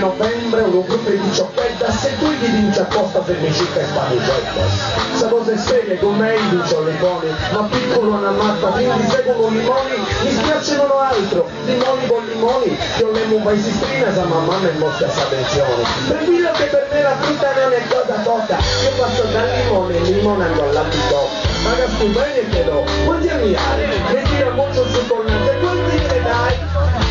novembre, un gruppo di diciocchetta, se tu gli vinci apposta femminicida e spanicetta. Sa cose serie con me dice limoni, ma piccolo una matta, quindi seguono limoni, mi spiacciono altro, limoni con limoni, che ho un paese strina, sa mamma mi mostra sa attenzione. Tranquillo che per me la frutta non è cosa cotta, io passo dal limone e limonando all'ambito. Ma casco bene che do, quanti anni hai? Mi tira molto su colnate, quanti ne dai?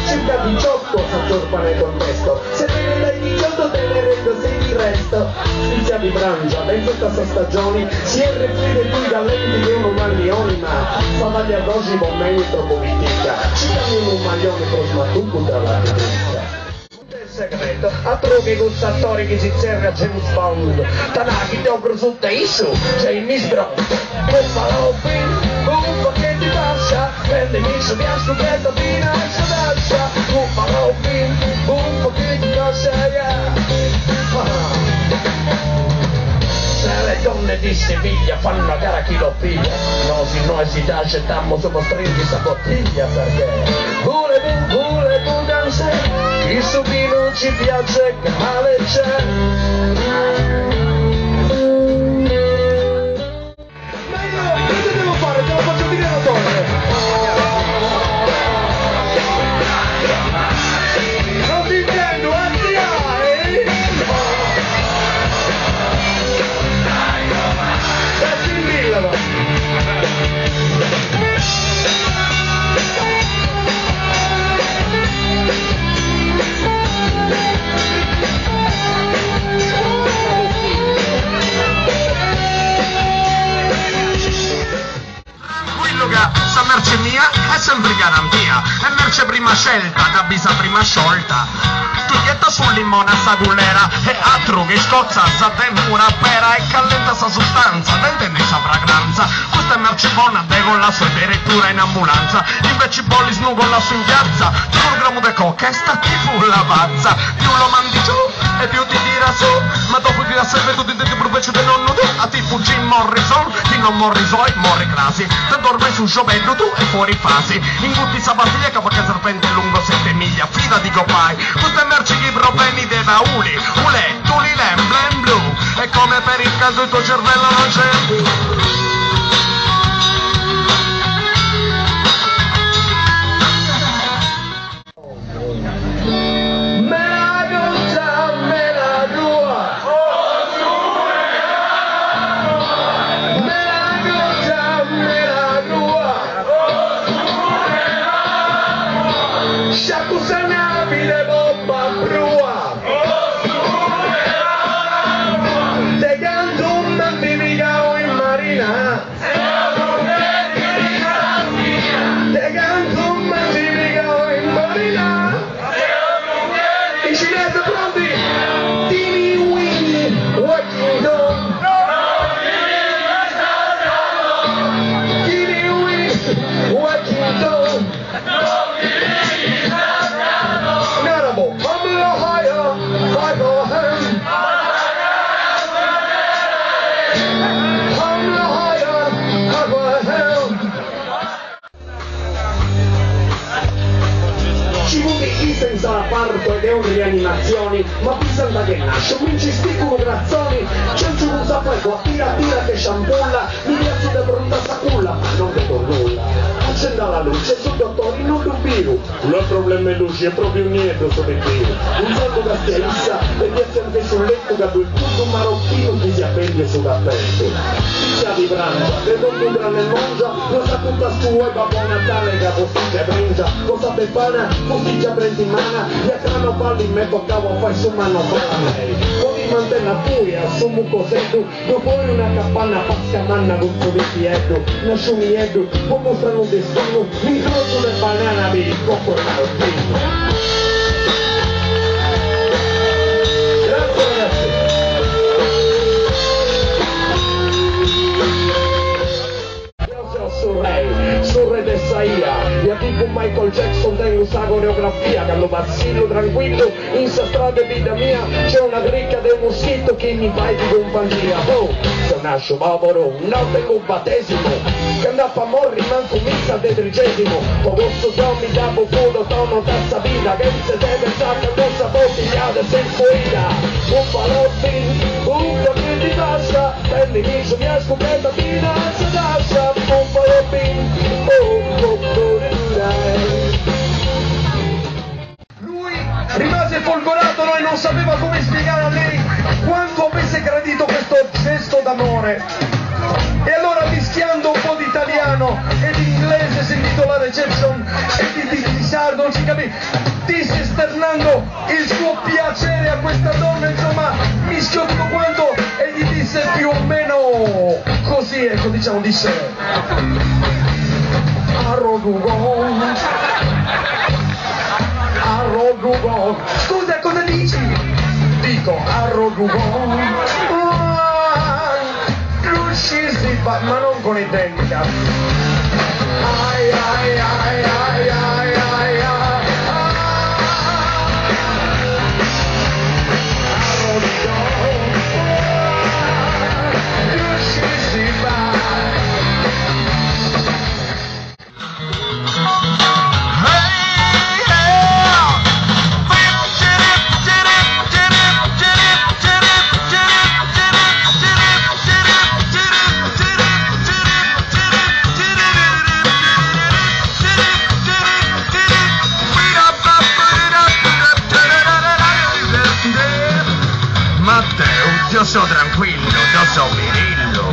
Circa 18 sa torpare il contesto, se te ne dai 18 te ne rendo 6 di resto. Spizia di Brangia, penso che sta stagioni, si è refride qui gallenti che uno maglioni, ma favaglia d'oggi con me è troppo vitica, ci danno un maglione prossimo a tu contra la tedesca. Segreto, altro che gustatori che si serve a James Bond, Tanaki, Dogro su Teisu, c'è il mistro, Buffalo Bill, Buffalo che ti lascia, prendimi su via scoperta fino a Sadascia, Buffalo Bill, Buffalo che ti lascia, Se le donne di Siviglia fanno a gara chi lo piglia, no, se noi si accettiamo su costretti sta bottiglia, perché pure danse, il supino ci piace, che male c'è. Ma io, cosa devo fare? Te lo faccio dire la torre. Non ti intendo, sta merce mia è sempre garantia, è merce prima scelta, da bisa prima sciolta. Tu dieta sul limone sta gullera, e altro che scozza, sa tempura pera e callenta sa sostanza, dente ne sa fragranza. Questa è merce buona, de con la sua addirittura in ambulanza, invece bolli snu con la sua in piazza, più un grammo de coca e sta tipo la pazza, più lo mandi giù e più ti tira su, ma dopo ti da sempre tutti denti proveccio del nonno tu, a tipo Jim Morrison, di non Morrisoi, morri crasi, tanto ormai su giovedì tu e fuori fasi, in tutti sabatiglia che perché serpente lungo 7 miglia, fida di copai, tutte merci che proveni dei bauli, ule, tulilem, blem blu, e come per il caso il tuo cervello non c'è più. senza la parto ed è un rianimazioni, ma bisogna che nasce, un cistico grazzoni, c'è giù un sapeco, tira che sciampulla, mi piace da pronta saculla, ma non vedo nulla. Accenda la luce, su dottori, non dubbiru, il problema è luce, è proprio niente su di più. Un salto da schiarissa, e piace anche sul letto che il tutto marocchino che si appende su cappello. Pizza di Brangia, le donne tranne mangia, cosa tutta sua e Babbo Natale che posticcia e bringia, cosa pepana, posticcia prendi in mano, gli acrano balli in me toccavo a fare su mano per lei. Poi mantenna furia, su un cosetto, dopo una capanna pasca manna con suo vecchietto, nasce un mietto, poi mostrano un destino, mi crosso del banana per il cocco e marottino. Surre de Saia, e tipo Michael Jackson tengo sa coreografia, quando vacillo tranquillo, in sa strada vita mia, C'è una gricca del moschito che mi fai di compagnia. Oh, se nasce povero, non tengo un battesimo, che andava a morri manco missa del 30°. Posso mi davo puro tono terza vita, che se deve sacca cosa bottigliata senza guida. Un palotti, un cammino di tasca, per l'inizio mi ha scoperta finanza tasca. Un palotti, lui rimase folgorato e non sapeva come spiegare a lei quanto avesse gradito questo gesto d'amore. E allora, mischiando un po' di italiano e di inglese, sentito la reception e di sardo, non si capisce, disse esternando il suo piacere a questa donna, insomma, mischiò tutto quanto e gli disse più o meno così, ecco, diciamo, disse Arrodugon. Scusa, cosa dici? Dico Arrodugon. Ma non con i denti. Ai ai ai ai ai ai ai. Yo soy tranquilo, yo soy virillo.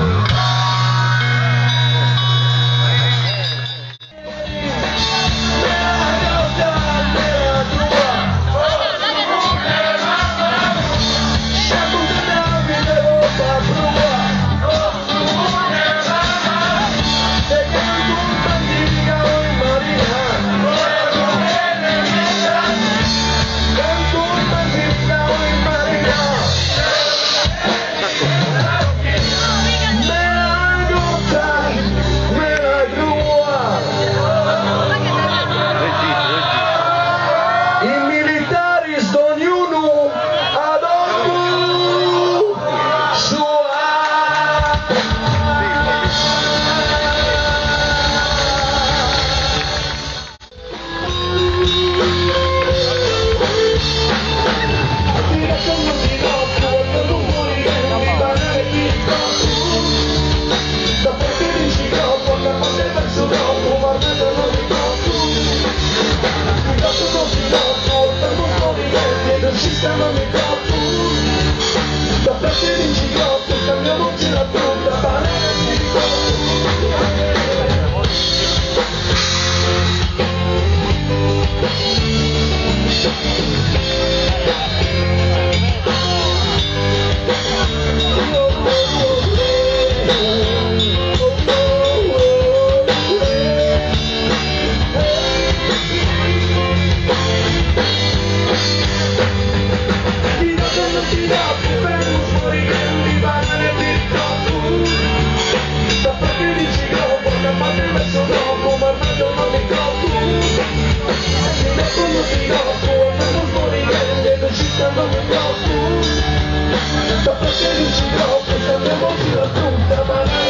Da perché non ci provo, cambiamo la punta,